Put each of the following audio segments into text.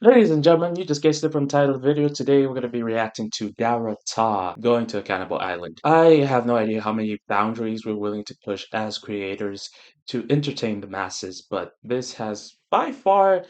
Ladies and gentlemen, you just guessed it from the title of the video. Today we're going to be reacting to Dara Tah going to a cannibal island. I have no idea how many boundaries we're willing to push as creators to entertain the masses, but this has by far,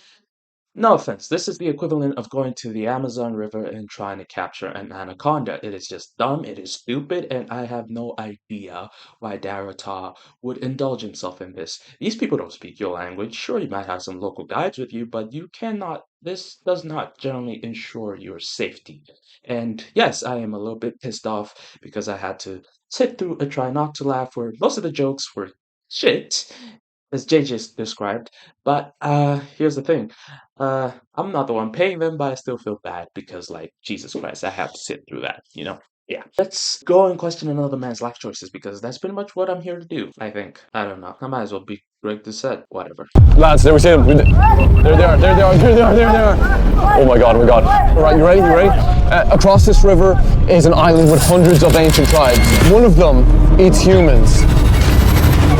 no offense, this is the equivalent of going to the Amazon River and trying to capture an anaconda. It is just dumb, it is stupid, and I have no idea why Dara Tah would indulge himself in this. These people don't speak your language. Sure, you might have some local guides with you, but you cannot, this does not generally ensure your safety. And yes, I am a little bit pissed off because I had to sit through a try not to laugh where most of the jokes were shit, as JJ described. But here's the thing. I'm not the one paying them, but I still feel bad because, like, Jesus Christ, I have to sit through that, you know? Yeah. Let's go and question another man's life choices because that's pretty much what I'm here to do, I think. I don't know. I might as well be Greg Doucette. Whatever. Lads, there we see them. There they are, there they are, there they are, there they are. Oh my god, oh my god. Alright, you ready? You ready? Across this river is an island with hundreds of ancient tribes. One of them eats humans.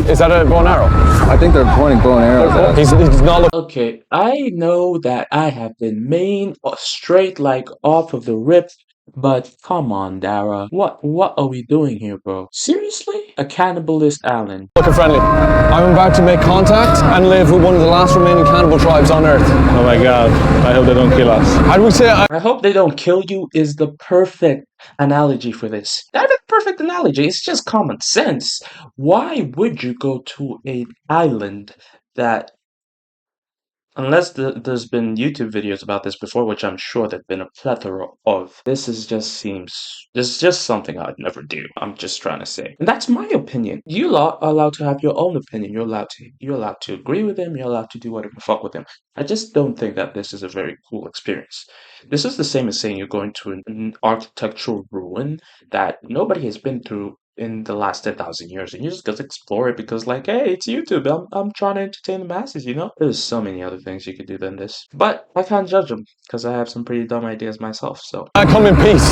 Is that a bow and arrow? I think they're pointing bow and arrows at us. He's not looking. Okay, I know that I have been main straight like off of the rip, but come on, Dara. What are we doing here, bro? Seriously? A cannibalist island. Looking friendly. I'm about to make contact and live with one of the last remaining cannibal tribes on Earth. Oh my god, I hope they don't kill us. How do we say I hope they don't kill you is the perfect analogy for this. Not even perfect analogy, it's just common sense. Why would you go to an island that, unless there's been YouTube videos about this before, which I'm sure there've been a plethora of. This is this is just something I'd never do. I'm just trying to say. And that's my opinion. You lot are allowed to have your own opinion. You're allowed to agree with him, you're allowed to do whatever the fuck with him. I just don't think that this is a very cool experience. This is the same as saying you're going to an architectural ruin that nobody has been through in the last 10,000 years, and you just go to explore it because, like, hey, it's YouTube. I'm trying to entertain the masses, you know? There's so many other things you could do than this. But I can't judge them because I have some pretty dumb ideas myself, so. I come in peace?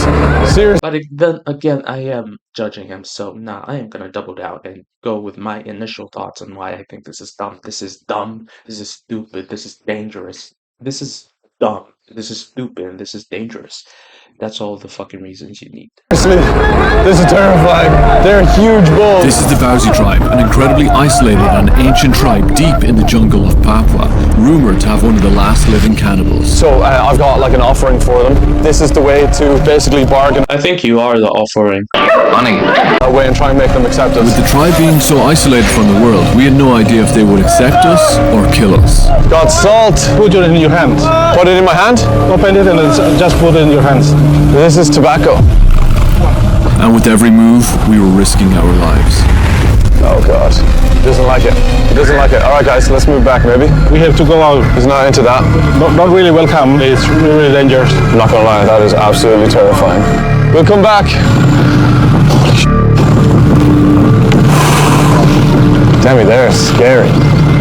Seriously. But then again, I am judging him, so nah, I am gonna double down and go with my initial thoughts on why I think this is dumb. This is dumb. This is stupid. This is dangerous. This is dumb. This is stupid. And this is dangerous. That's all the fucking reasons you need. This is terrifying. They're huge bulls. This is the Dicey tribe, an incredibly isolated and ancient tribe deep in the jungle of Papua, rumored to have one of the last living cannibals. So I've got like an offering for them. This is the way to basically bargain I think you are the offering. Money. away and try and make them accept us. With the tribe being so isolated from the world, we had no idea if they would accept us or kill us. Got salt. Put it in your hands. Put it in my hand. Open it and just put it in your hands. This is tobacco. And with every move, we were risking our lives. Oh god. He doesn't like it. He doesn't like it. Alright guys, let's move back maybe. We have to go out. He's not into that. Not really welcome. It's really dangerous. I'm not gonna lie, that is absolutely terrifying. We'll come back. Damn, they're scary.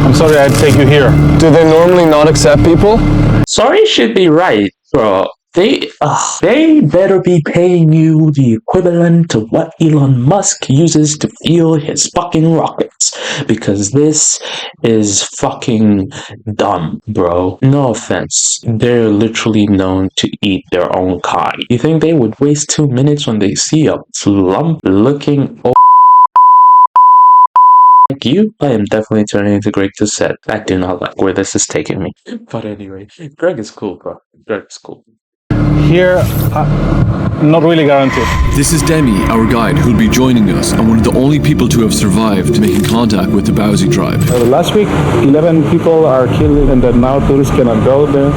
I'm sorry I'd take you here. Do they normally not accept people? Sorry should be right, bro. They better be paying you the equivalent to what Elon Musk uses to fuel his fucking rockets. Because this is fucking dumb, bro. No offense. They're literally known to eat their own kind. You think they would waste 2 minutes when they see a plump looking old like you? I am definitely turning into Greg Doucette. I do not like where this is taking me. But anyway, Greg is cool, bro. Greg is cool. Here, not really guaranteed. This is Demi, our guide, who'll be joining us, and one of the only people to have survived making contact with the Dicey tribe. Last week, 11 people are killed and that now tourists cannot go there.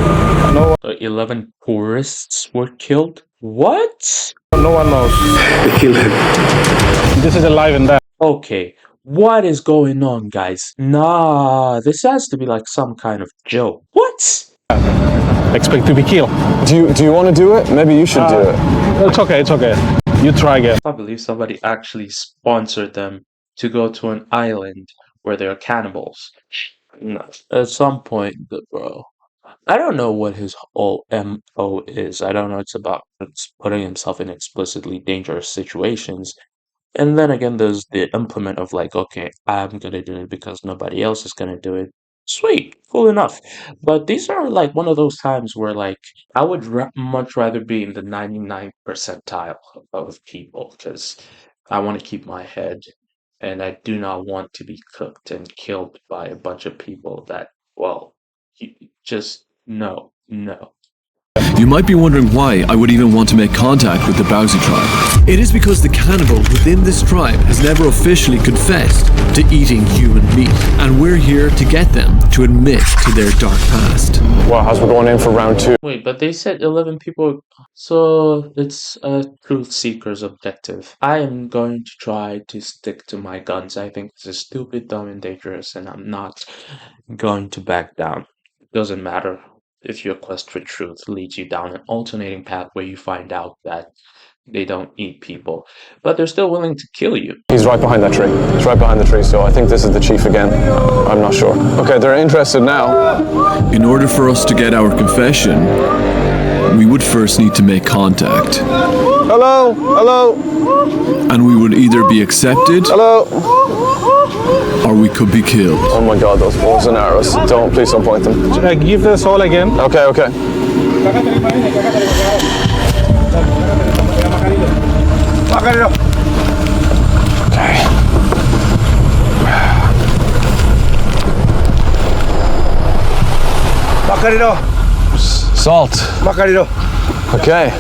No 11 tourists were killed? What? one knows. They killed him. This is a live and death. Okay, what is going on, guys? Nah, this has to be like some kind of joke. What? Expect to be killed. Do you want to do it? Maybe you should do it. It's okay, it's okay. You try again. I believe somebody actually sponsored them to go to an island where there are cannibals. No. At some point, bro, I don't know what his whole MO is. I don't know it's about putting himself in explicitly dangerous situations. And then again, there's the implement of like, okay, I'm gonna do it because nobody else is gonna do it. Sweet, cool enough. But these are like one of those times where like I would much rather be in the 99th percentile of people because I want to keep my head and I do not want to be cooked and killed by a bunch of people that, well, just no, no. You might be wondering why I would even want to make contact with the Bowsy tribe. It is because the cannibal within this tribe has never officially confessed to eating human meat, and we're here to get them to admit to their dark past. Wow, as we're going in for round 2. Wait, but they said 11 people, so it's a truth seeker's objective. I am going to try to stick to my guns. I think this is stupid, dumb, and dangerous, and I'm not going to back down. It doesn't matter if your quest for truth leads you down an alternating path where you find out that they don't eat people, but they're still willing to kill you. He's right behind that tree. He's right behind the tree, so I think this is the chief again. I'm not sure. Okay, they're interested now. In order for us to get our confession, we would first need to make contact. Hello? Hello? And we would either be accepted Hello? or we could be killed. Oh my god, those bows and arrows. Please don't point them. Give this all again. Okay, okay. Salt. Okay.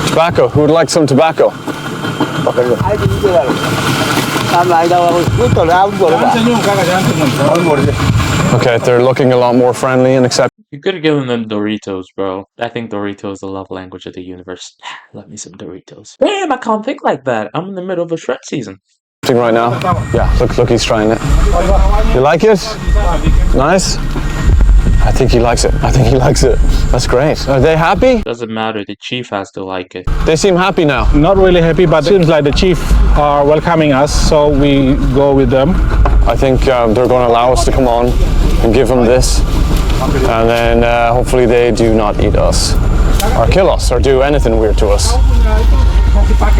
Tobacco. Who would like some tobacco? Okay, they're looking a lot more friendly and accepting. You could have given them Doritos, bro. I think Doritos is the love language of the universe. Let me some Doritos. Damn, I can't think like that. I'm in the middle of a Shrek season. Right now? Yeah, look, he's trying it. You like it? Nice? I think he likes it. I think he likes it. That's great. Are they happy? Doesn't matter. The chief has to like it. They seem happy now. Not really happy, but it seems like the chief are welcoming us, so we go with them. I think they're going to allow us to come on and give them this. And then hopefully they do not eat us or kill us or do anything weird to us.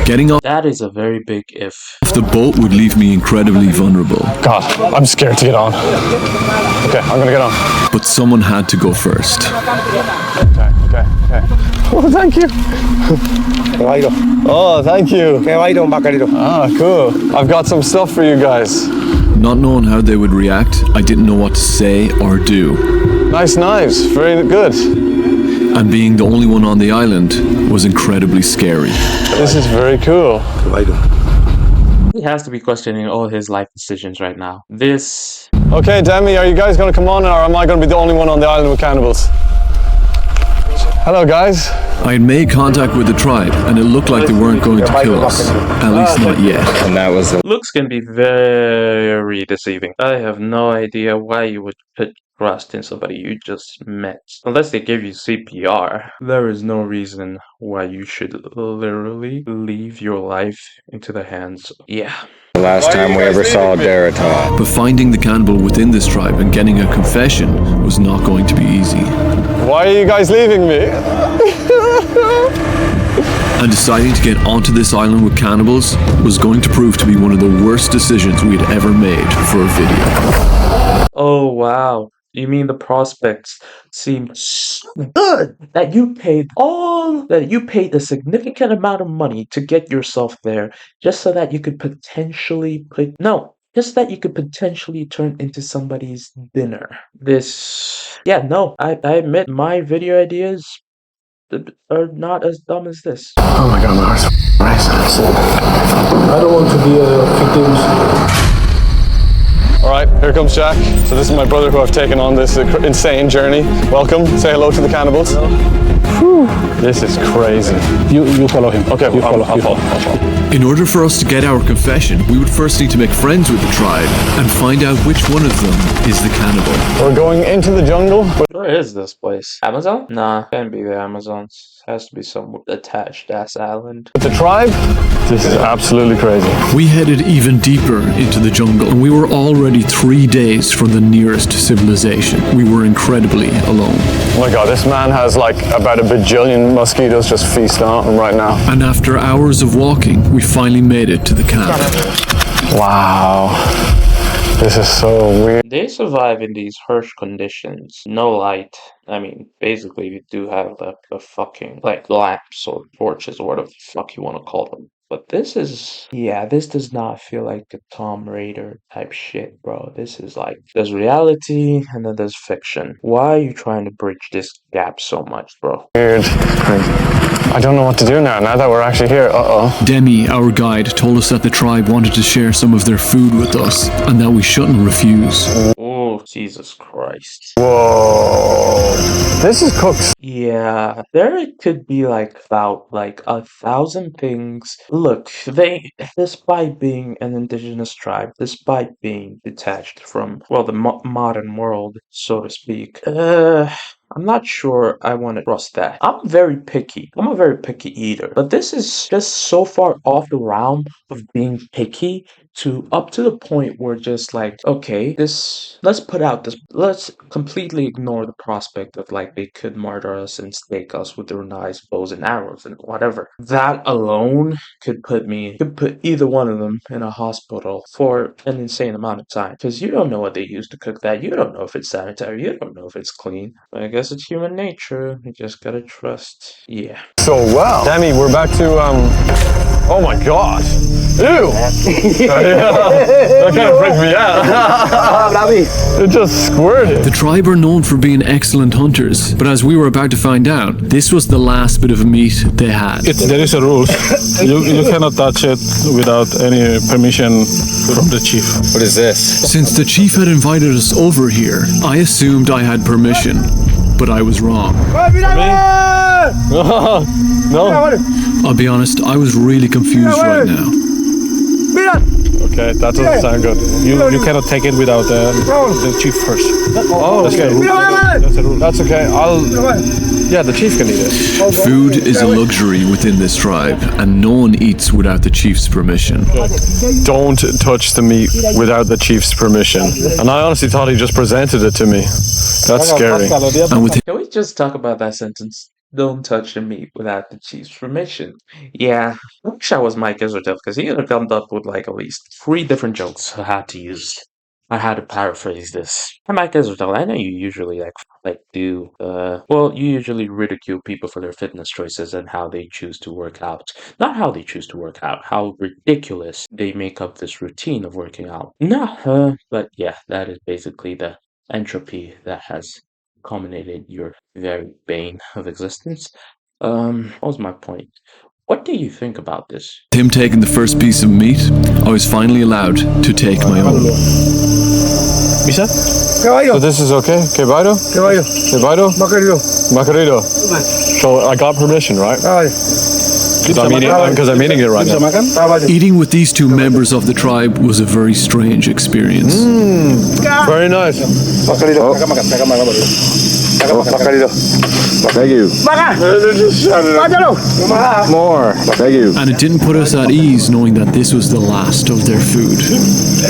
Getting off That is a very big if. the boat would leave me incredibly vulnerable, God, I'm scared to get on. Okay, I'm gonna get on. but someone had to go first. Okay. Oh, thank you. Oh, thank you. Ah, cool. I've got some stuff for you guys. Not knowing how they would react, I didn't know what to say or do. Nice knives, very good. And being the only one on the island was incredibly scary. This is very cool. He has to be questioning all his life decisions right now. This... Okay, Demi, are you guys gonna come on or am I gonna be the only one on the island with cannibals? Hello, guys. I had made contact with the tribe, and it looked like they weren't going to kill us. At least not yet. And that was the looks can be very deceiving. I have no idea why you would put trust in somebody you just met. Unless they give you CPR. There is no reason why you should literally leave your life into the hands. Yeah. last time we ever saw Dara Tah. But finding the cannibal within this tribe and getting a confession was not going to be easy. Why are you guys leaving me? And deciding to get onto this island with cannibals was going to prove to be one of the worst decisions we had ever made for a video. Oh wow. You mean the prospects seem so good that you paid a significant amount of money to get yourself there just so that you could potentially turn into somebody's dinner. I admit my video ideas are not as dumb as this. Oh my god, my heart's racing. I don't want to be a victim. Alright, here comes Jack. So this is my brother who I've taken on this insane journey. Welcome, say hello to the cannibals. Whew. This is crazy. You follow him. Okay, I'll follow. In order for us to get our confession, we would first need to make friends with the tribe and find out which one of them is the cannibal. We're going into the jungle. Where is this place? Amazon? Nah, can't be the Amazons. Has to be some attached ass island. With the tribe, this is absolutely crazy. We headed even deeper into the jungle, and we were already 3 days from the nearest civilization. We were incredibly alone. Oh my god, this man has like about a bajillion mosquitoes just feasting on him right now. And after hours of walking, we finally made it to the camp. Wow. This is so weird. They survive in these harsh conditions. No light. I mean, basically, you do have the fucking, like, lamps or torches or whatever the fuck you want to call them. But this is, yeah, this does not feel like the Tomb Raider type shit, bro. This is like, there's reality and then there's fiction. Why are you trying to bridge this gap so much, bro? Weird. I don't know what to do now that we're actually here. Uh-oh. Demi, our guide, told us that the tribe wanted to share some of their food with us and that we shouldn't refuse. Oh, Jesus Christ. Whoa. This is cooked. Yeah, there could be like about like 1,000 things. Look, despite being an indigenous tribe, despite being detached from, well, the modern world, so to speak, I'm not sure I want to trust that. I'm very picky. I'm a very picky eater. But this is just so far off the realm of being picky to up to the point where just like, okay, let's completely ignore the prospect of like they could murder us and stake us with their knives, bows, and arrows and whatever. That alone could put either one of them in a hospital for an insane amount of time. Because you don't know what they use to cook that. You don't know if it's sanitary. You don't know if it's clean. I guess it's human nature. You just gotta trust. Yeah. So well. Demi, we're back to oh my god. Ew! That kind of freaked me out. It just squirted. The tribe are known for being excellent hunters, but as we were about to find out, this was the last bit of meat they had. There is a rule. You cannot touch it without any permission from the chief. What is this? Since the chief had invited us over here, I assumed I had permission, but I was wrong. No. I'll be honest, I was really confused right now. Okay, that doesn't sound good. You cannot take it without the chief first. Oh, okay. That's a rule. That's okay. Yeah, the chief can eat it. Food is a luxury within this tribe, and no one eats without the chief's permission. Don't touch the meat without the chief's permission. And I honestly thought he just presented it to me. That's scary. And with Can we just talk about that sentence? Don't touch the meat without the chief's permission. Yeah, I wish I was Mike Israel because he would have come up with like at least 3 different jokes I had to use. I had to paraphrase this. Hi, Mike Israel. I know you usually you usually ridicule people for their fitness choices and how they choose to work out. Not how they choose to work out, how ridiculous they make up this routine of working out. But yeah, that is basically the entropy that has culminated your very bane of existence. What was my point? What do you think about this? him taking the first piece of meat, I was finally allowed to take my own. Bisa? So this is okay? Quebrado? Quebrado? Macarito. So I got permission, right? Because I'm eating it right now. Eating with these two members of the tribe was a very strange experience. Very nice. Thank you. More. Thank you. And it didn't put us at ease knowing that this was the last of their food.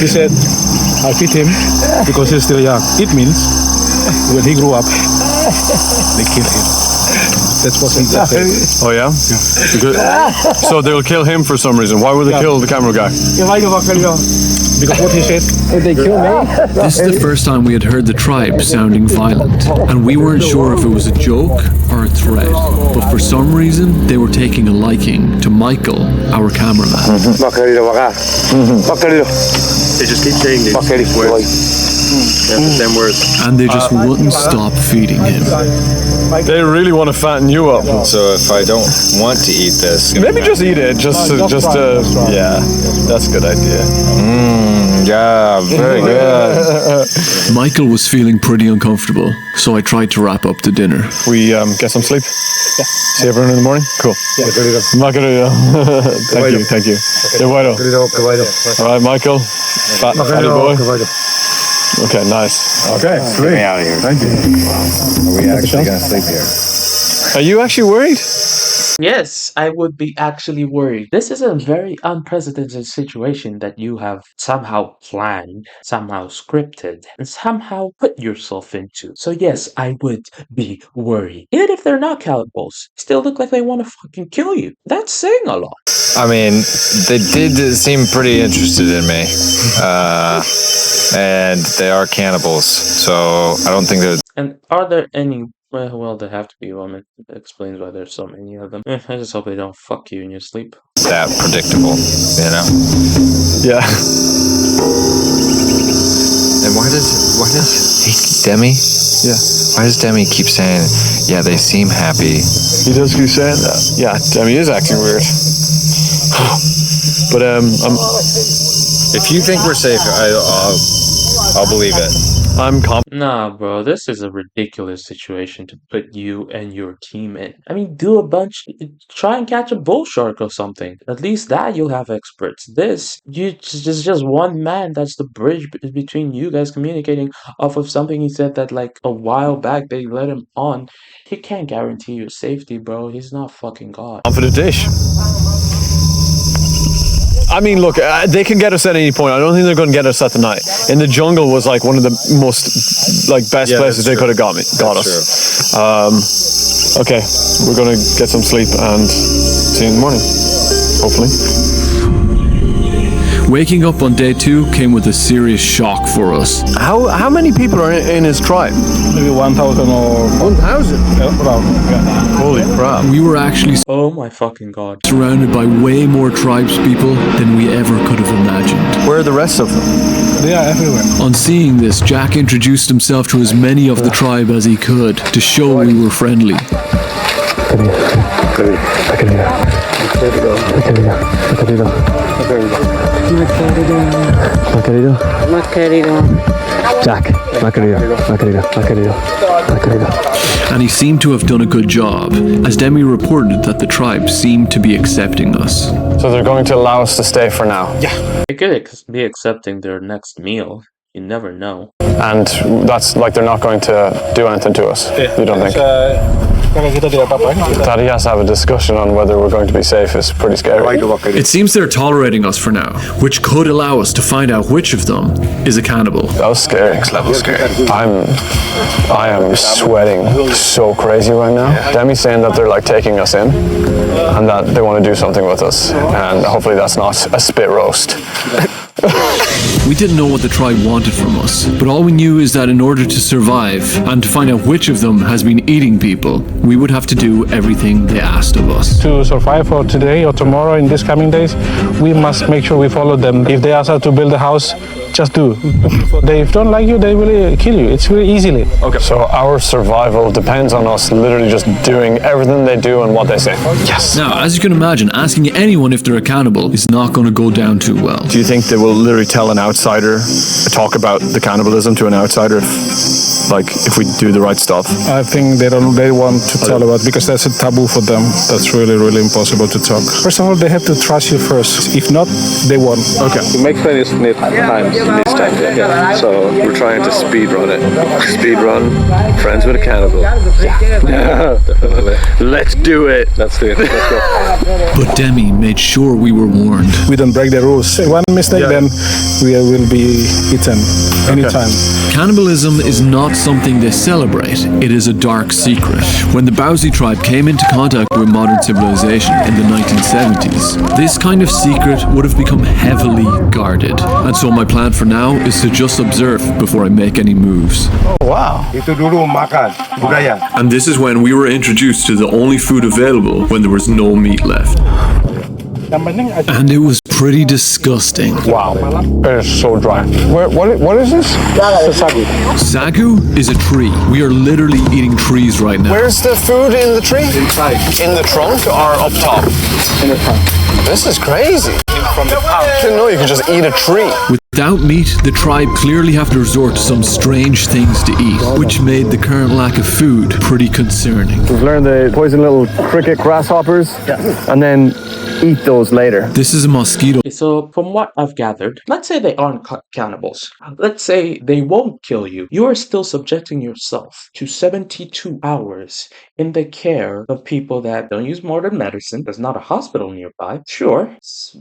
He said, I feed him because he's still young. It means when he grew up, they kill him. That's what he said. Oh yeah? So they'll kill him for some reason. Why would they kill the camera guy? Because what he said, if they kill me. This is the first time we had heard the tribe sounding violent, and we weren't sure if it was a joke or a threat. But for some reason, they were taking a liking to Michael, our cameraman. They just keep saying these words. Them words. And they just wouldn't stop feeding him. They really want to fatten you up. So if I don't want to eat this, Maybe just eat it. Yeah, that's a good idea. yeah, very good. Michael was feeling pretty uncomfortable, so I tried to wrap up the dinner. We get some sleep. Yeah. See everyone in the morning. Cool. Macarito. Thank you. Quebrado. All right, Michael. Fatty boy. Okay, nice. Okay, Get me out of here. Thank you. Are we actually gonna sleep here? Are you actually worried? Yes, I would be actually worried. This is a very unprecedented situation that you have somehow planned, somehow scripted, and somehow put yourself into. So yes, I would be worried. Even if they're not cannibals, still look like they want to fucking kill you. That's saying a lot. I mean, they did seem pretty interested in me. And they are cannibals, so I don't think that. And are there any? Well, there have to be women. That explains why there's so many of them. I just hope they don't fuck you in your sleep. That predictable, you know? Yeah. And why does Demi? Yeah. Why does Demi keep saying, yeah, they seem happy? He does keep saying that. Yeah, Demi is acting weird. But If you think we're safe, I'll believe it. I'm confident. Nah, bro, this is a ridiculous situation to put you and your team in. I mean, do a bunch, try and catch a bull shark or something. At least that you'll have experts. This, just one man that's the bridge between you guys communicating off of something he said that like a while back they let him on. He can't guarantee your safety, bro. He's not fucking God. Confident dish. I mean, look, they can get us at any point. I don't think they're going to get us at the night. In the jungle was like one of the most best places they could have got us. Okay, we're going to get some sleep and see you in the morning, hopefully. Waking up on day 2 came with a serious shock for us. How many people are in his tribe? Maybe 1,000 or 1,000? around. Yeah. Holy crap. We were actually Oh my fucking God. surrounded by way more tribespeople than we ever could have imagined. Where are the rest of them? They are everywhere. On seeing this, Jack introduced himself to as many of the tribe as he could to show we were friendly. And he seemed to have done a good job, as Demi reported that the tribe seemed to be accepting us. So they're going to allow us to stay for now? Yeah. They could be accepting their next meal. You never know. And that's like they're not going to do anything to us, you don't think? That he has to have a discussion on whether we're going to be safe is pretty scary. It seems they're tolerating us for now, which could allow us to find out which of them is a cannibal. That was scary. Next level scary. I am sweating so crazy right now. Demi's saying that they're like taking us in and that they want to do something with us. And hopefully that's not a spit roast. We didn't know what the tribe wanted from us, but all we knew is that in order to survive and to find out which of them has been eating people, we would have to do everything they asked of us. To survive for today or tomorrow in these coming days, we must make sure we follow them. If they ask us to build a house, just do. They don't like you, they will kill you. It's very easily. Okay. So our survival depends on us literally just doing everything they do and what they say. Yes. Now, as you can imagine, asking anyone if they're a cannibal is not going to go down too well. Do you think they will literally tell an outsider, talk about the cannibalism to an outsider, if we do the right stuff? I think they want to tell about, because that's a taboo for them. That's really, really impossible to talk. First of all, they have to trust you first. If not, they won't. Okay. To make friends need times, needs time. Yeah. So we're trying to speed run it. Speed run, friends with a cannibal. Yeah, definitely. Let's do it. Let's do it. Let's go. But Demi made sure we were warned. We don't break the rules. One mistake, then we will be eaten anytime. Cannibalism is not something they celebrate. It is a dark secret. When the Bausi tribe came into contact with modern civilization in the 1970s, this kind of secret would have become heavily guarded. And so my plan for now is to just observe before I make any moves. Wow. Itu dulu makan budaya. And this is when we were introduced to the only food available when there was no meat left. And it was pretty disgusting. Wow. It is so dry. What is this? Sagu is a tree. We are literally eating trees right now. Where's the food in the tree? In the trunk or up top? In the trunk. This is crazy. From the I didn't know you could just eat a tree. Without meat, the tribe clearly have to resort to some strange things to eat, which made the current lack of food pretty concerning. We've learned the poison little cricket grasshoppers and then eat those later. This is a mosquito. So, from what I've gathered, let's say they aren't cannibals. Let's say they won't kill you. You are still subjecting yourself to 72 hours in the care of people that don't use modern medicine. There's not a hospital nearby. Sure,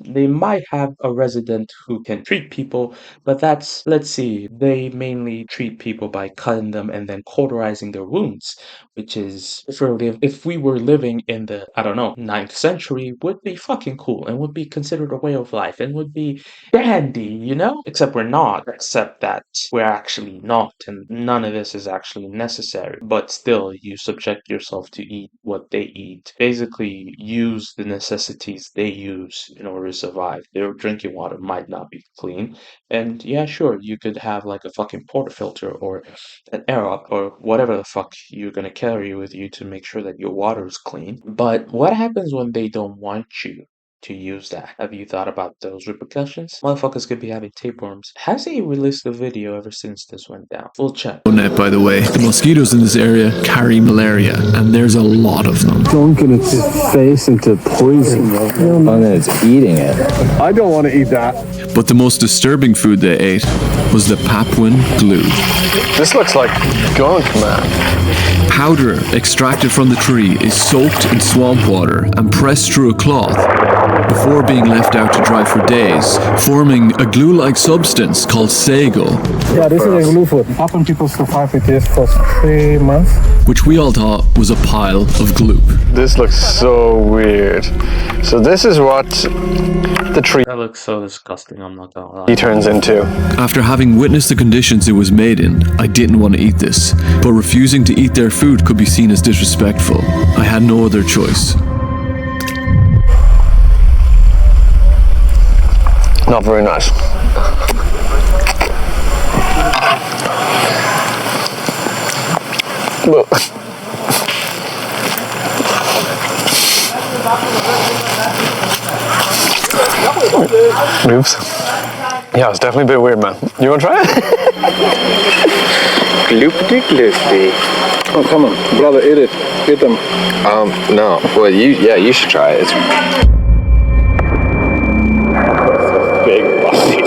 they might have a resident who can treat people people, but that's, let's see, they mainly treat people by cutting them and then cauterizing their wounds, which is, if we were living in the, I don't know, 9th century, would be fucking cool and would be considered a way of life and would be dandy, you know? Except we're not, except that we're actually not, and none of this is actually necessary. But still, you subject yourself to eat what they eat. Basically, use the necessities they use in order to survive. Their drinking water might not be clean, and yeah, sure, you could have like a fucking portafilter or an air up or whatever the fuck you're gonna carry with you to make sure that your water is clean. But what happens when they don't want you to use that? Have you thought about those repercussions? Motherfuckers could be having tapeworms. Has he released a video ever since this went down? We'll check. Net, by the way, the mosquitoes in this area carry malaria, and there's a lot of them. Dunking its face into poison. And then it's eating it. I don't want to eat that. But the most disturbing food they ate was the Papuan glue. This looks like gunk, man. Powder extracted from the tree is soaked in swamp water and pressed through a cloth before being left out to dry for days, forming a glue-like substance called sago. Yeah, this is a glue food. Often people survive with this for 3 months. Which we all thought was a pile of glue. This looks so weird. So this is what the tree That looks so disgusting, I'm not gonna lie. turns into. After having witnessed the conditions it was made in, I didn't want to eat this, but refusing to eat their food could be seen as disrespectful. I had no other choice. Not very nice. Look. Oops. Yeah, it's definitely a bit weird, man. You wanna try it? Gloopy gloopy. Oh, come on, brother, eat it. Eat them. No. Well, you should try it. It's Big bite.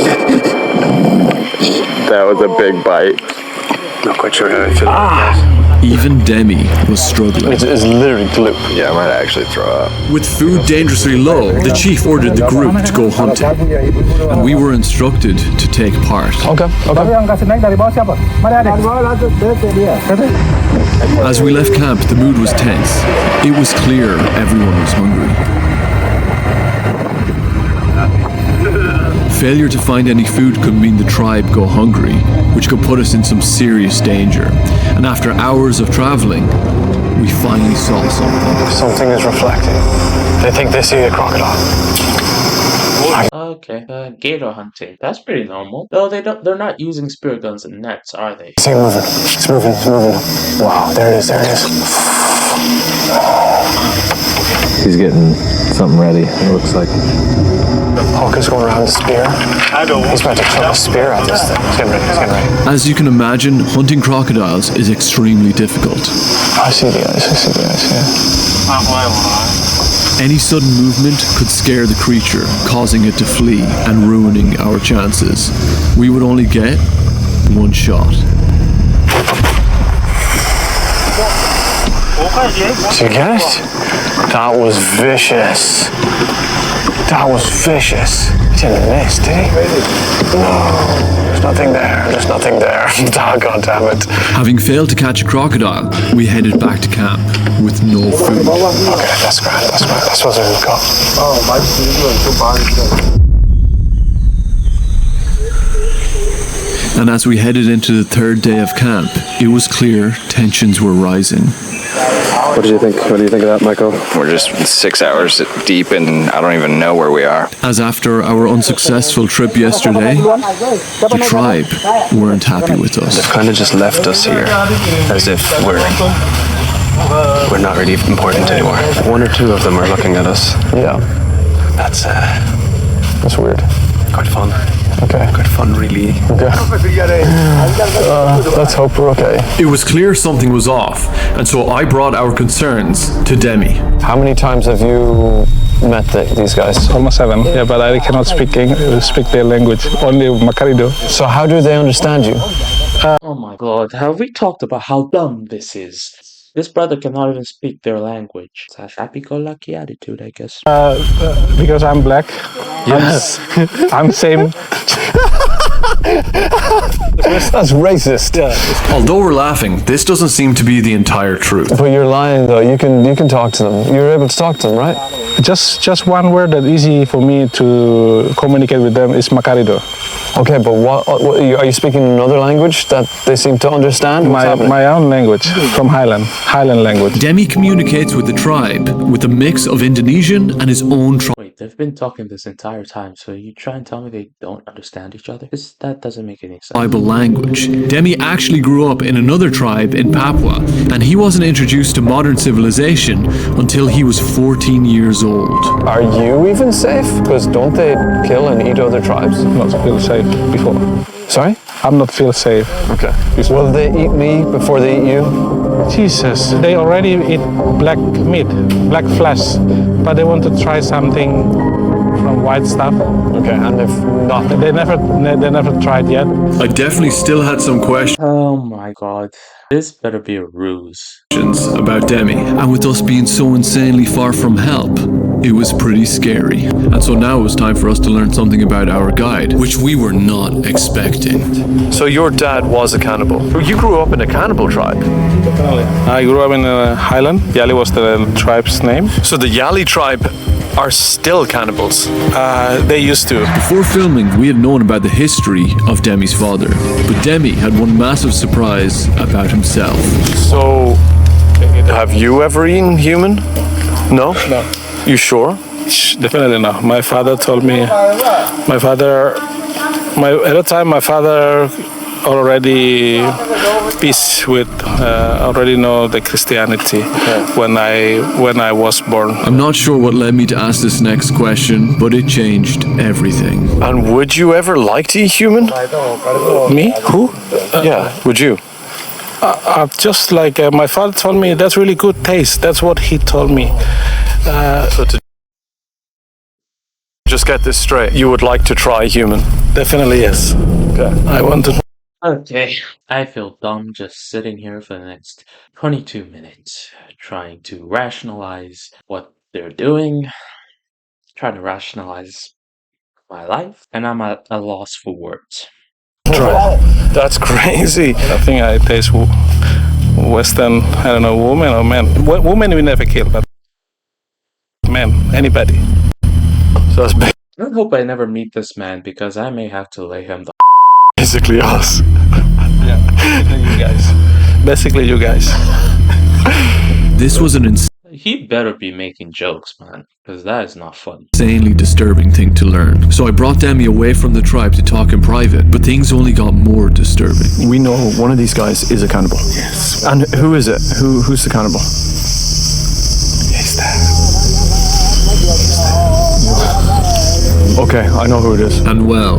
That was a big bite. Not quite sure how I feel. Even Demi was struggling. It's literally glue. yeah, I might actually throw up. With food dangerously low, the chief ordered the group to go hunting, and we were instructed to take part. Okay. As we left camp, the mood was tense. It was clear everyone was hungry. Failure to find any food could mean the tribe go hungry, which could put us in some serious danger. And after hours of traveling, we finally saw something. Something is reflecting. They think they see a crocodile. Okay, gator hunting. That's pretty normal. Though they're not using spear guns and nets, are they? See it moving. It's moving. It's moving. Wow, there it is. There it is. He's getting something ready, it looks like. Hawk is going around the spear. He's about to chuck a spear at this thing. He's getting ready. He's getting ready. As you can imagine, hunting crocodiles is extremely difficult. I see the eyes. I see the eyes, yeah. Any sudden movement could scare the creature, causing it to flee and ruining our chances. We would only get one shot. Did you get it? That was vicious. That was vicious. He didn't miss, did he? No. There's nothing there. There's nothing there. God damn it. Having failed to catch a crocodile, we headed back to camp with no food. Okay, that's grand. That's grand. That's what we've got. And as we headed into the third day of camp, it was clear tensions were rising. What do you think? What do you think of that, Michael? We're just 6 hours deep and I don't even know where we are. As after our unsuccessful trip yesterday, the tribe weren't happy with us. They've kind of just left us here as if we're not really important anymore. One or two of them are looking at us. Yeah. That's weird. Quite fun. Okay. Quite fun, really. Okay. Let's hope we're okay. It was clear something was off, and so I brought our concerns to Demi. How many times have you met these guys? Almost 7. Yeah, but I cannot speak their language. Only Makarido. So how do they understand you? Oh my god, have we talked about how dumb this is? This brother cannot even speak their language. It's a happy-go-lucky attitude, I guess. Because I'm black. Yes. I'm same. That's racist. Yeah. Although we're laughing, this doesn't seem to be the entire truth. But you're lying though. You can talk to them. You're able to talk to them, right? Just one word that easy for me to communicate with them is Makarido. Okay, but what are you speaking another language that they seem to understand? My own language from Highland language. Demi communicates with the tribe with a mix of Indonesian and his own tribe. Wait, they've been talking this entire time, so you try and tell me they don't understand each other? That doesn't make any sense. Tribal language. Demi actually grew up in another tribe in Papua, and he wasn't introduced to modern civilization until he was 14 years old. Are you even safe? Because don't they kill and eat other tribes? Not feel safe before. Sorry? I'm not feel safe. Okay. Will they eat me before they eat you? Jesus, they already eat black meat, black flesh, but they want to try something from white stuff. Okay, and if not, They never tried yet. I definitely still had some questions Oh my god. This better be a ruse. about Demi, and with us being so insanely far from help, it was pretty scary. And so now it was time for us to learn something about our guide, which we were not expecting. So your dad was a cannibal. You grew up in a cannibal tribe. I grew up in Highland. Yali was the tribe's name. So the Yali tribe are still cannibals. They used to. Before filming, we had known about the history of Demi's father, but Demi had one massive surprise about himself. So, have you ever eaten human? No? No. You sure? Definitely not. My father told me. At the time, my father already peace with already know the Christianity when I was born. I'm not sure what led me to ask this next question, but it changed everything. And would you ever like to eat human? Me? Who? Yeah, would you? Just like my father told me, that's really good taste. That's what he told me. So to just get this straight, you would like to try human? Definitely yes. Okay. I want to. Okay, I feel dumb just sitting here for the next 22 minutes, trying to rationalize what they're doing, trying to rationalize my life, and I'm at a loss for words. That's crazy. I think I taste Western. I don't know, woman or man. Women we never kill, but men, anybody. So that's I hope I never meet this man because I may have to lay him the basically us. Yeah, you guys. Basically, you guys. This was an He better be making jokes, man, because that is not fun. insanely disturbing thing to learn. So I brought Demi away from the tribe to talk in private, but things only got more disturbing. We know one of these guys is a cannibal. Yes. And who is it? Who's the cannibal? He's there. Okay, I know who it is. And well,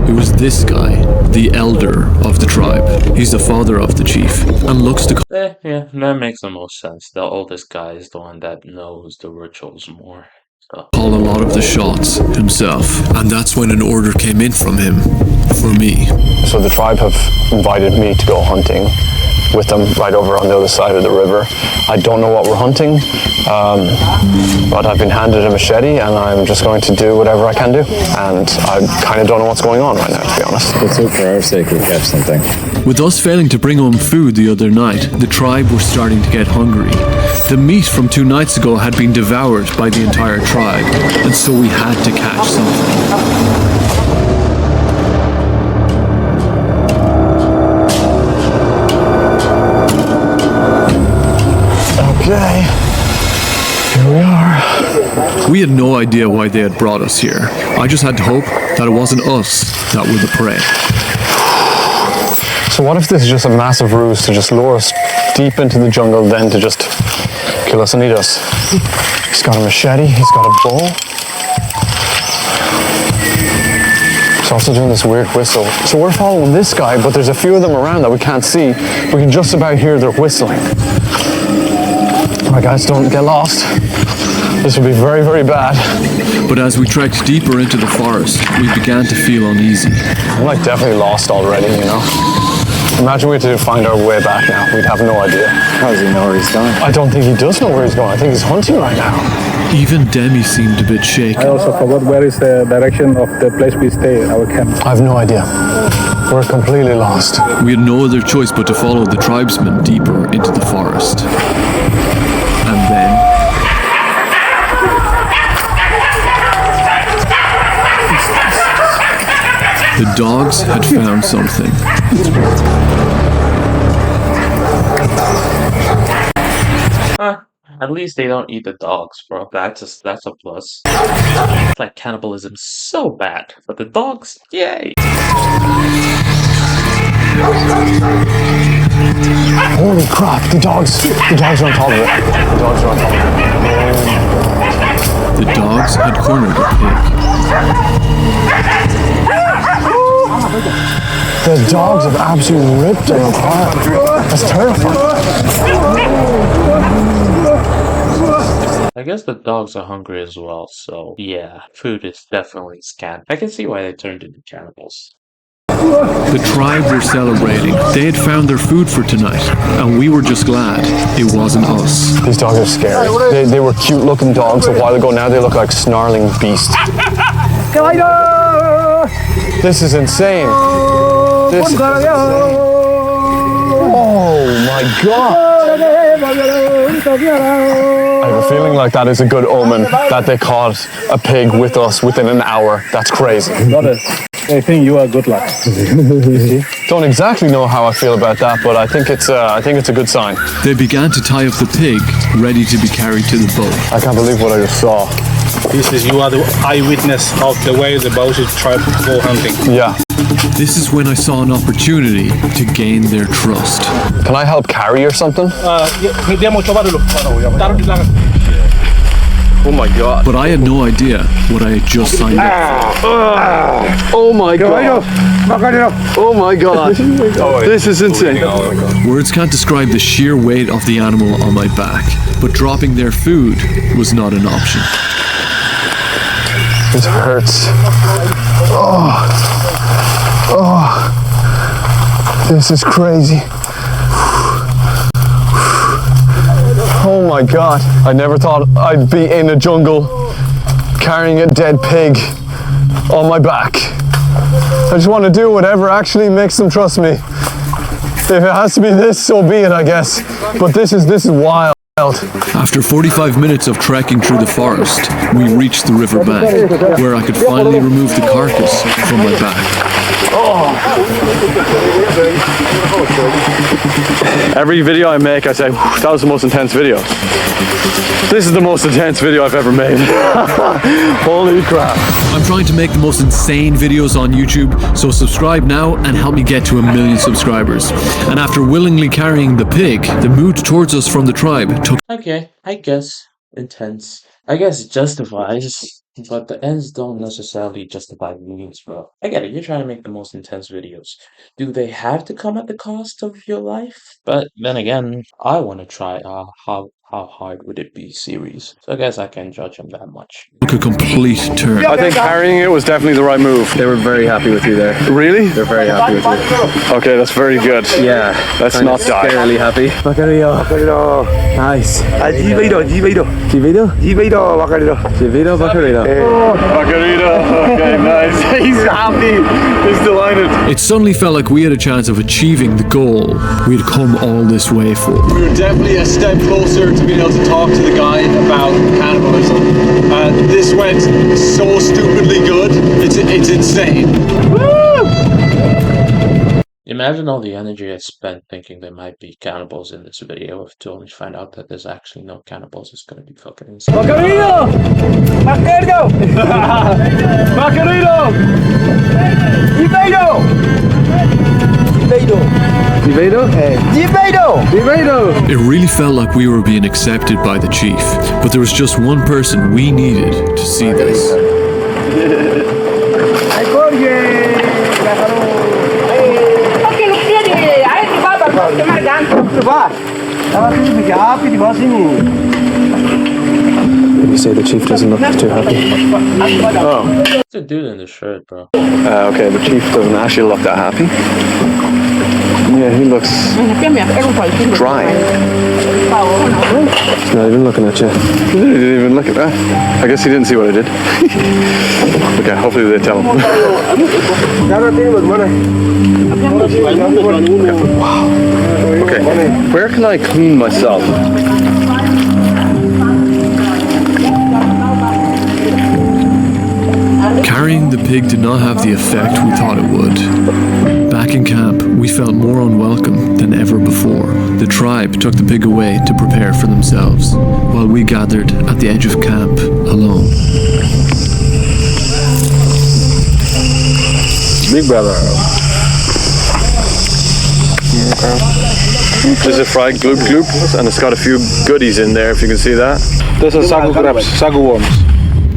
it was this guy, the elder of the tribe. He's the father of the chief, and looks to Yeah, that makes the most sense. The oldest guy is the one that knows the rituals more. So. call a lot of the shots himself. And that's when an order came in from him, for me. So the tribe have invited me to go hunting with them right over on the other side of the river. I don't know what we're hunting, but I've been handed a machete and I'm just going to do whatever I can do. And I kind of don't know what's going on right now, to be honest. Let's hope for our sake we catch something. With us failing to bring home food the other night, the tribe were starting to get hungry. The meat from 2 nights ago had been devoured by the entire tribe, and so we had to catch something. Okay, here we are. We had no idea why they had brought us here. I just had to hope that it wasn't us that were the prey. So what if this is just a massive ruse to just lure us deep into the jungle, then to just kill us and eat us? He's got a machete, he's got a bow. He's also doing this weird whistle. So we're following this guy, but there's a few of them around that we can't see. We can just about hear their whistling. Alright guys, don't get lost. This will be very, very bad. But as we trekked deeper into the forest, we began to feel uneasy. I'm like definitely lost already, you know? Imagine we had to find our way back now. We'd have no idea. How does he know where he's going? I don't think he does know where he's going. I think he's hunting right now. Even Demi seemed a bit I shaken. also forgot where is the direction of the place we stay, our camp. I have no idea. We're completely lost. We had no other choice but to follow the tribesmen deeper into the forest. And then... the dogs had found something. At least they don't eat the dogs, bro. That's a plus. It's like cannibalism so bad, but the dogs, yay! Holy crap, the dogs are on top of it. The dogs are on top of it. The dogs had cornered the pig. The dogs have absolutely ripped it apart. That's terrifying. I guess the dogs are hungry as well, so yeah, food is definitely scant. I can see why they turned into cannibals. The tribe were celebrating. They had found their food for tonight, and we were just glad it wasn't us. These dogs are scary. They were cute looking dogs a while ago. Now they look like snarling beasts. This is insane. This is insane. Oh my god. I have a feeling like that is a good omen that they caught a pig with us within an hour. That's crazy. I think you are good luck. Don't exactly know how I feel about that, but I think it's a good sign. They began to tie up the pig, ready to be carried to the boat. I can't believe what I just saw. You are the eyewitness of the way the Bauchi tribe go hunting. Yeah. This is when I saw an opportunity to gain their trust. Can I help carry or something? Oh my god. But I had no idea what I had just signed up for. Oh my god. Oh my god. This is insane. Words can't describe the sheer weight of the animal on my back, but dropping their food was not an option. This hurts. This is crazy. Oh my god. I never thought I'd be in a jungle carrying a dead pig on my back. I just want to do whatever actually makes them trust me. If it has to be this, so be it, I guess. But this is wild. After 45 minutes of trekking through the forest, we reached the river bank, where I could finally remove the carcass from my back. Every video I make, I say, that was the most intense video. This is the most intense video I've ever made. Holy crap. I'm trying to make the most insane videos on YouTube, so subscribe now and help me get to 1 million subscribers. And after willingly carrying the pig, the mood towards us from the tribe took... Okay, I guess intense. I guess it justifies, but the ends don't necessarily justify the means, bro. I get it, you're trying to make the most intense videos. Do they have to come at the cost of your life? But then again, I want to try how hard would it be series. So I guess I can't judge them that much. a complete turn. I think carrying it was definitely the right move. They were very happy with you there. Really? They're very happy with you. Okay, that's very good. Yeah. Let's not die. Scarily happy. Nice. Bacarita. Okay, nice. He's happy. He's delighted. It suddenly felt like we had a chance of achieving the goal we had come all this way for. We were definitely a step closer to being able to talk to the guy about cannibalism. This went so stupidly good. It's insane. Imagine all the energy I spent thinking there might be cannibals in this video, if to only find out that there's actually no cannibals. It's gonna be fucking insane. Bacarito! Bacarito! Bacarito! Dibeiro! Dibeiro! It really felt like we were being accepted by the chief, but there was just one person we needed to see this. You say the chief doesn't look too happy. Oh. What's the dude in the shirt, bro? Okay, the chief doesn't actually look that happy. Yeah, he looks dry. He's not even looking at you. He didn't even look at that. I guess he didn't see what I did. Okay, hopefully they tell him. Wow. Okay, where can I clean myself? Carrying the pig did not have the effect we thought it would. Back in camp, we felt more unwelcome than ever before. The tribe took the pig away to prepare for themselves, while we gathered at the edge of camp alone. Big brother. This is a fried gloop gloop, and it's got a few goodies in there, if you can see that. This is sagu crabs, sagu worms.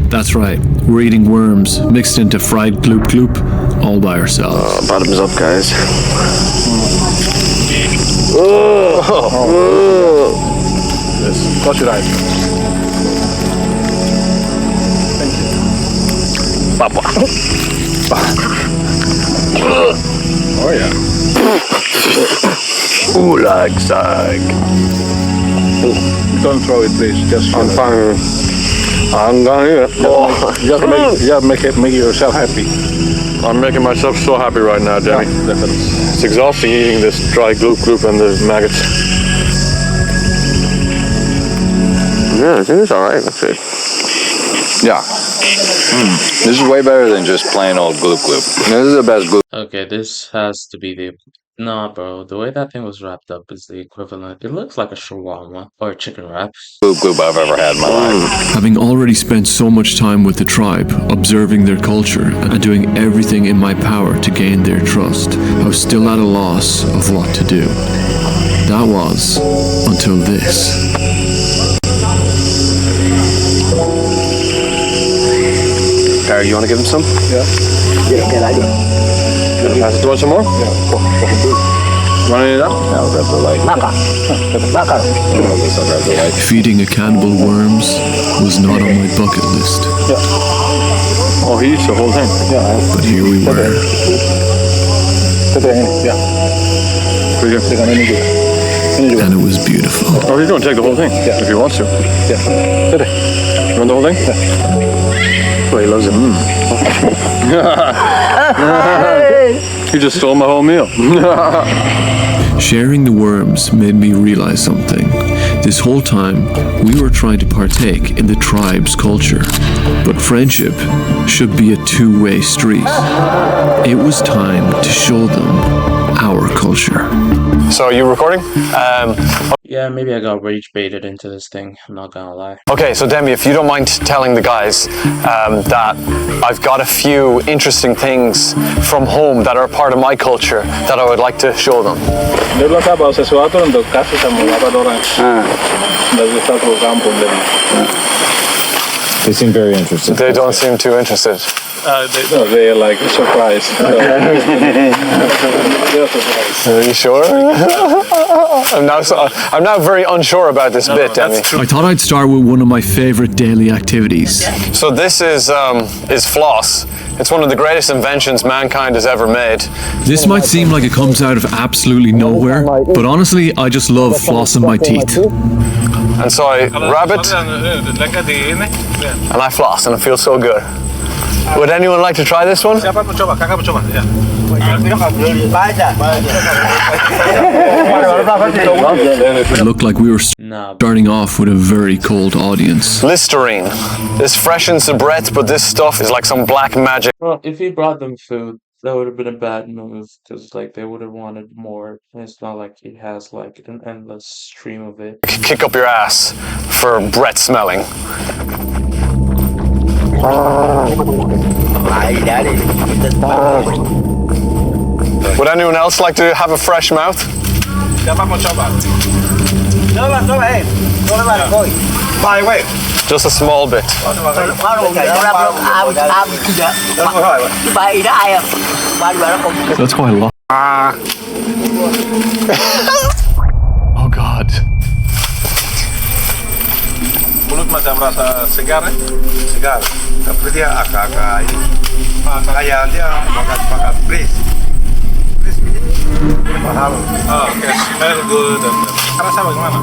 That's right, we're eating worms mixed into fried gloop gloop all by ourselves. Bottoms up, guys. Yes, close your eyes. Papa. Oh yeah. Ooh, like sag. Don't throw it, please. Just I'm fine. I'm gonna just make yourself happy. I'm making myself so happy right now, Demi. It's exhausting eating this dry gloop gloop and the maggots. Yeah, I think it's alright, actually. Yeah. This is way better than just plain old gloop gloop. This is the best gloop Okay, this has to be the... Nah, bro, the way that thing was wrapped up is the equivalent. It looks like a shawarma or a chicken wrap. gloop I've ever had in my life. Having already spent so much time with the tribe, observing their culture, and doing everything in my power to gain their trust, I was still at a loss of what to do. That was until this. Harry, you want to give him some? Yeah. You want to want some more? Yeah. You want any of that? I'll grab the light. Feeding a cannibal worms was not on my bucket list. Oh, he eats the whole thing. But here we were. And it was beautiful. Oh, he's going to take the whole thing if he wants to. You want the whole thing? Oh, he loves it. You just stole my whole meal. Sharing the worms made me realize something. This whole time, we were trying to partake in the tribe's culture. But friendship should be a two-way street. It was time to show them our culture. So, are you recording? Yeah, maybe I got rage baited into this thing, I'm not gonna lie. Okay, so Demi, if you don't mind telling the guys that I've got a few interesting things from home that are part of my culture that I would like to show them. They seem very interested. They don't seem too interested. They're like surprised. Are you sure? I'm now very unsure about this bit, Demi. I thought I'd start with one of my favorite daily activities. So this is floss. It's one of the greatest inventions mankind has ever made. This might seem like it comes out of absolutely nowhere, but honestly, I just love flossing my teeth. And so I grab it, and I floss, and it feels so good. Would anyone like to try this one? It looked like we were starting off with a very cold audience. Listerine. This freshens the breath, but this stuff is like some black magic. Well, if he brought them food, that would have been a bad move, because like they would have wanted more. And it's not like he has like an endless stream of it. Kick up your ass for breath smelling. Would anyone else like to have a fresh mouth? Just a small bit. That's quite a lot. Oh God. Mulut macam rasa segar, segar. Tapi dia agak-agak ini. Kayak dia makan fresh. Oh, okay. Very good. Rasa bagaimana?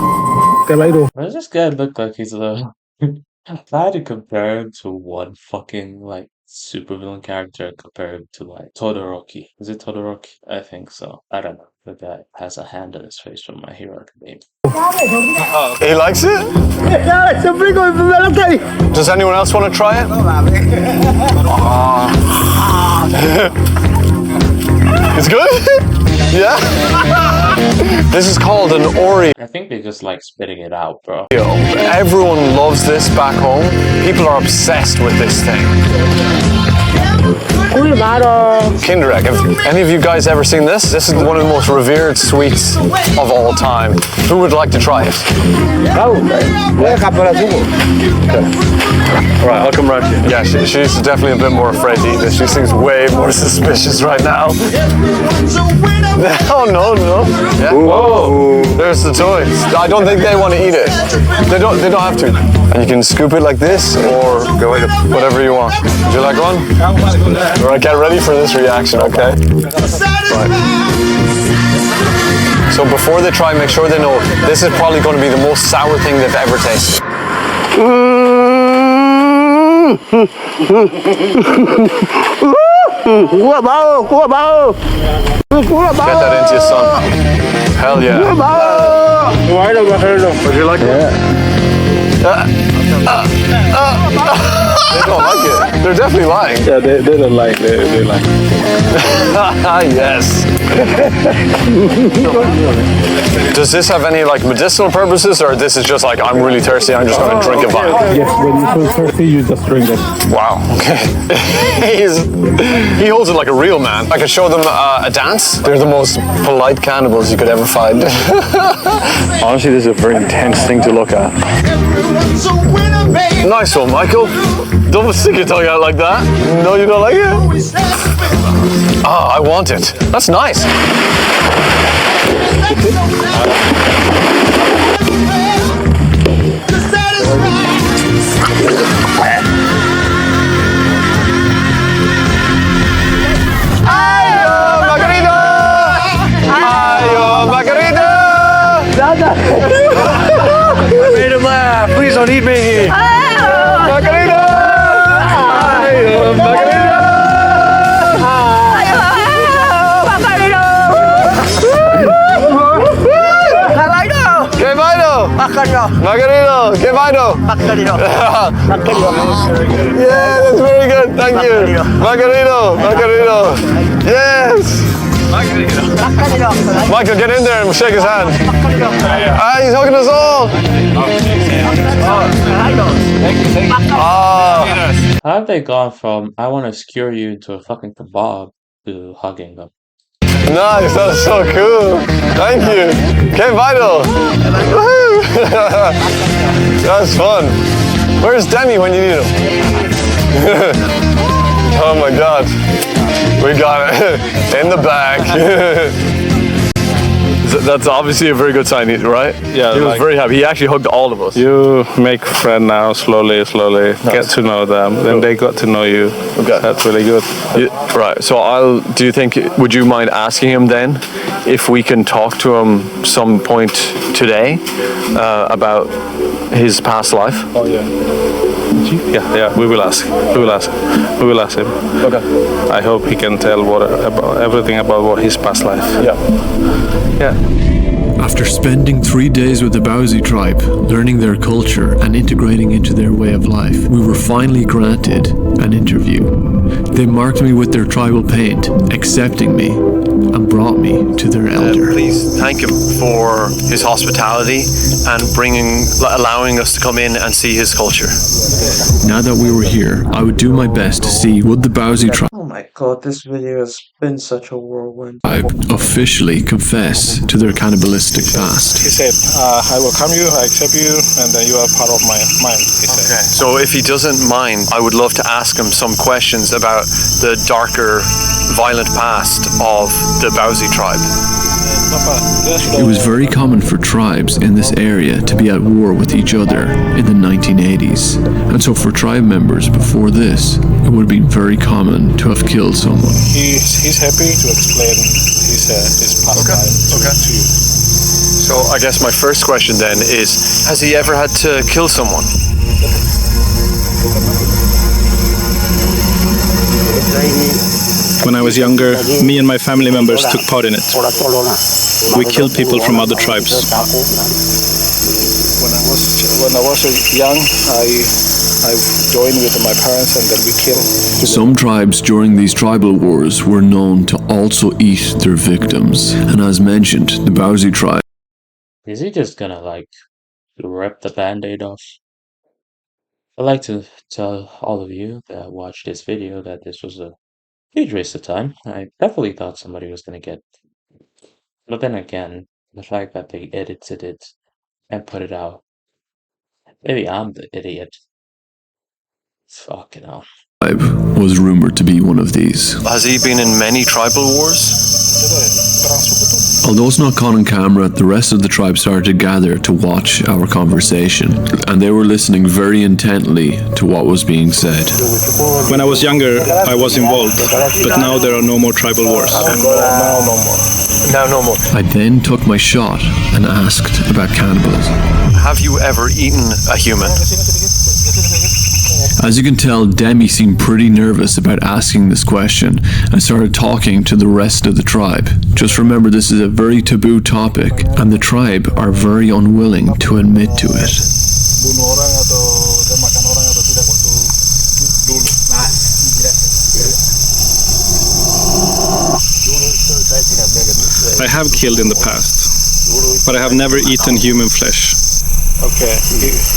Why does this guy look like he's a... If I had to compare him to one fucking, like, supervillain character, I'd compare him to, like, Todoroki. Is it Todoroki? I think so. I don't know. The guy has a hand on his face from My Hero Academia. He likes it? Does anyone else want to try it? It's good? Yeah? This is called an Oreo. I think they just like spitting it out, bro. Everyone loves this back home. People are obsessed with this thing. Kinder Egg. Have any of you guys ever seen this? This is one of the most revered sweets of all time. Who would like to try it? Right, I'll come round to you. Yeah, she's definitely a bit more afraid to eat this. She seems way more suspicious right now. Oh, no. Yeah. Whoa, there's the toys. I don't think they want to eat it. They don't have to. And you can scoop it like this or go with whatever you want. Would you like one? All right, get ready for this reaction, okay? Right. So before they try, make sure they know this is probably going to be the most sour thing they've ever tasted. Get that into your son. Hell yeah. Would you like it? They don't like it. They're definitely lying. Yeah, they don't like it. They like it. Yes. Does this have any like medicinal purposes, or this is just like I'm really thirsty, I'm just going to drink a vine? Yes, when you feel thirsty, you just drink it. Wow. Okay. He holds it like a real man. I could show them a dance. They're the most polite cannibals you could ever find. Honestly, this is a very intense thing to look at. Nice one, Michael. Don't stick your tongue out like that. No, you don't like it? Ah, I want it. That's nice. I made him laugh. Please don't eat me. Margarita! Margarita! Margarito! Que vaino! Yeah, that's very good. Thank you. Margarito! Yes! Michael, get in there and shake his hand. Ah, he's hugging us all. How have they gone from I want to skewer you into a fucking kebab to hugging them? Nice, that's so cool. Thank you. Que vital. That's fun. Where's Demi when you need him? Oh my God. We got it in the bag. That's obviously a very good sign, right? Yeah, he was very happy. He actually hugged all of us. You make friends now, slowly, nice. Get to know them. Then they got to know you. Okay, that's really good. Right. So do you think? Would you mind asking him then if we can talk to him some point today about his past life? Oh yeah. Yeah. We will ask. We will ask him. Okay. I hope he can tell everything about his past life. Yeah. After spending 3 days with the Bauzi tribe, learning their culture and integrating into their way of life, we were finally granted an interview. They marked me with their tribal paint, accepting me, and brought me to their elder. Please thank him for his hospitality and allowing us to come in and see his culture. Now that we were here, I would do my best to see would the Bauzi tribe Oh my God, this video has been such a whirlwind. officially confess to their cannibalistic past. He said, I welcome you, I accept you, and then you are part of my mind, he said. Okay. So if he doesn't mind, I would love to ask him some questions about the darker, violent past of the Bauzi tribe. It was very common for tribes in this area to be at war with each other in the 1980s, and so for tribe members before this, it would have been very common to have killed someone. He's happy to explain his past life to you. So I guess my first question then is, has he ever had to kill someone? When I was younger, me and my family members took part in it. We killed people from other tribes. When I was young, I joined with my parents and then we killed. Some tribes during these tribal wars were known to also eat their victims, and as mentioned, the Bauzi tribe. Is he just gonna, like, rip the band-aid off? I'd like to tell all of you that watched this video that this was a huge waste of time. I definitely thought somebody was gonna get... But then again, the fact that they edited it and put it out. Maybe I'm the idiot. Fucking hell. Was rumored to be one of these. Has he been in many tribal wars? Although it's not caught on camera, the rest of the tribe started to gather to watch our conversation, and they were listening very intently to what was being said. When I was younger, I was involved, but now there are no more tribal wars. Now no more. I then took my shot and asked about cannibalism. Have you ever eaten a human? As you can tell, Demi seemed pretty nervous about asking this question and started talking to the rest of the tribe. Just remember, this is a very taboo topic, and the tribe are very unwilling to admit to it. I have killed in the past, but I have never eaten human flesh. Okay,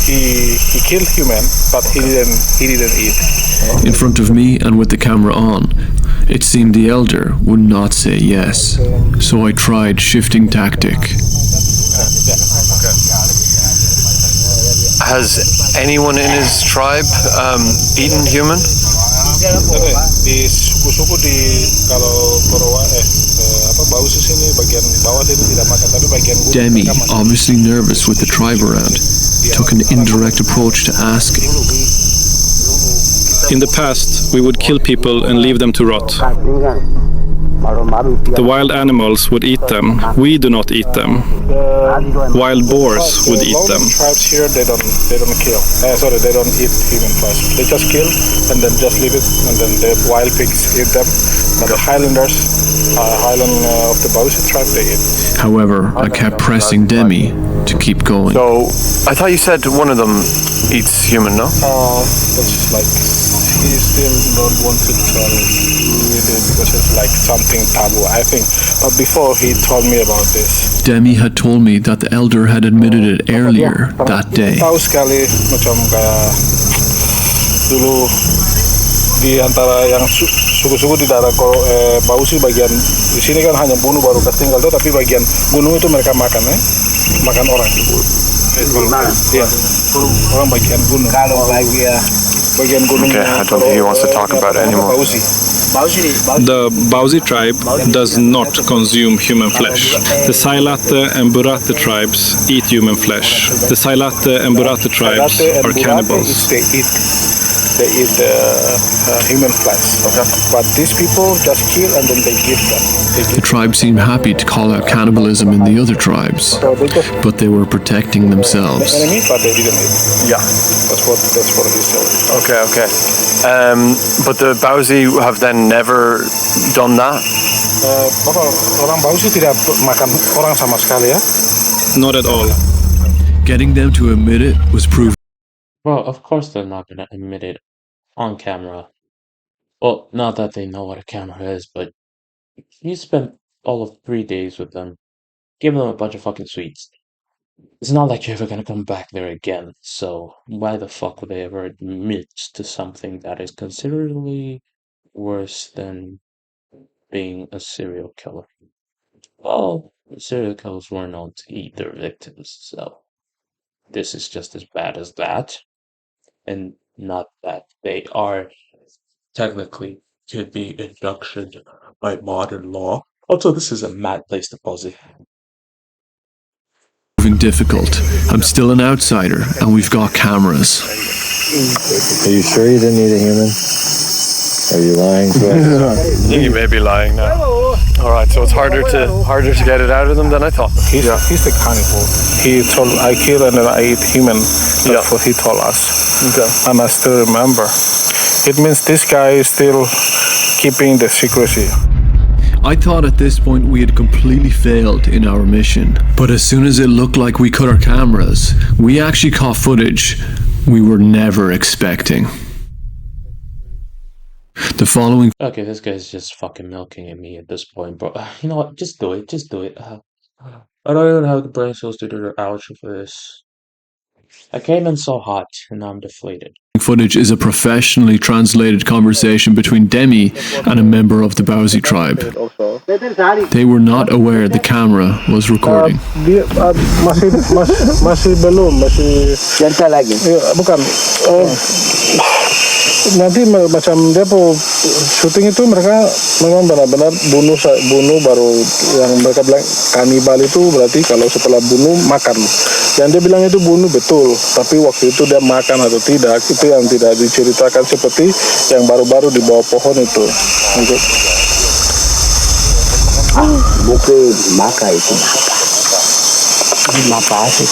he killed human, but he didn't eat. In front of me and with the camera on, it seemed the elder would not say yes. So I tried shifting tactic. Has anyone in his tribe eaten human? Di suku-suku di kalau Bausi sini bagian bawah sini tidak makan, tapi bagian gunung. Demi, obviously nervous with the tribe around, took an indirect approach to asking. In the past, we would kill people and leave them to rot. The wild animals would eat them. We do not eat them. Wild boars would eat them. Tribes here, they don't kill. They don't eat human flesh. They just kill and then just leave it, and then the wild pigs eat them. But the Highlanders, of the Bausi tribe, they eat. However, I kept pressing Demi to keep going. So, I thought you said one of them eats human, no? That's like, he still don't want to tell with it because it's like something taboo, I think. But before he told me about this. Demi had told me that the elder had admitted it earlier that day. Tahu sekali macam kayak dulu di antara yang suku-suku di daerah Bausi bagian di sini kan hanya bunuh baru tinggal tuh, tapi bagian gunung itu mereka makan makan orang. Iya, orang bagian gunung. Kalau bagian gunung. Okay, I don't think he wants to talk about it anymore. The Bauzi tribe does not consume human flesh. The Sailate and Burate tribes eat human flesh. The Sailate and Burate tribes are cannibals. They eat human flesh. Okay. But these people just kill and then they give them. The tribe seemed happy to call out cannibalism in the other tribes, but they were protecting themselves. Enemy, but they didn't eat. Yeah. That's what he said. Okay. But the Bauzi have then never done that? Orang Bausi tidak makan orang sama sekali ya? Not at all. Getting them to admit it was proof. Well, of course they're not gonna admit it on camera. Well, not that they know what a camera is, but you spent all of 3 days with them, give them a bunch of fucking sweets. It's not like you're ever gonna come back there again, so why the fuck would they ever admit to something that is considerably worse than being a serial killer? Well, serial killers were known to eat their victims, so this is just as bad as that. And not that they are technically could be induction by modern law. Also, this is a mad place to pause it. Proving difficult. I'm still an outsider, and we've got cameras. Are you sure you didn't eat a human? Are you lying to us? I think you may be lying now. All right, so it's harder to get it out of them than I thought. He's the cannibal. He told I kill and then I eat human. That's what he told us. Okay. And I still remember. It means this guy is still keeping the secrecy. I thought at this point we had completely failed in our mission, but as soon as it looked like we cut our cameras, we actually caught footage we were never expecting. The following Okay, this guy's just fucking milking at me at this point, bro. You know what? Just do it. Just do it. I don't even have the brain cells to do the outro for this. I came in so hot, and now I'm deflated. footage is a professionally translated conversation between Demi and a member of the Bausi tribe. They were not aware the camera was recording. Masih belum, masih. Cerita lagi. Bukan. Nanti macam dia syuting itu mereka memang benar-benar bunuh baru yang mereka bilang cannibal itu berarti kalau setelah bunuh makan. Yang dia bilang itu bunuh betul, tapi waktu itu dia makan atau tidak itu yang tidak diceritakan seperti yang baru-baru di bawah pohon itu. Bukan maka itu apa sih?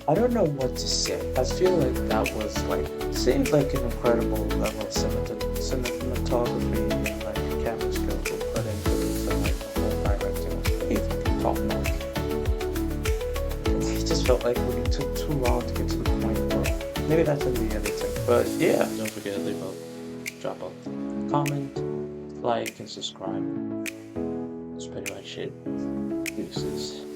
I don't know what to say. I feel like that was seemed like an incredible level of cinematography and camera skills were put into this, and the whole directing was pretty fucking top notch. It just felt like we took too long to get to the point, bro. Maybe that's in the editing, but yeah. Don't forget to drop a comment, like, and subscribe. That's pretty much it. Deuces.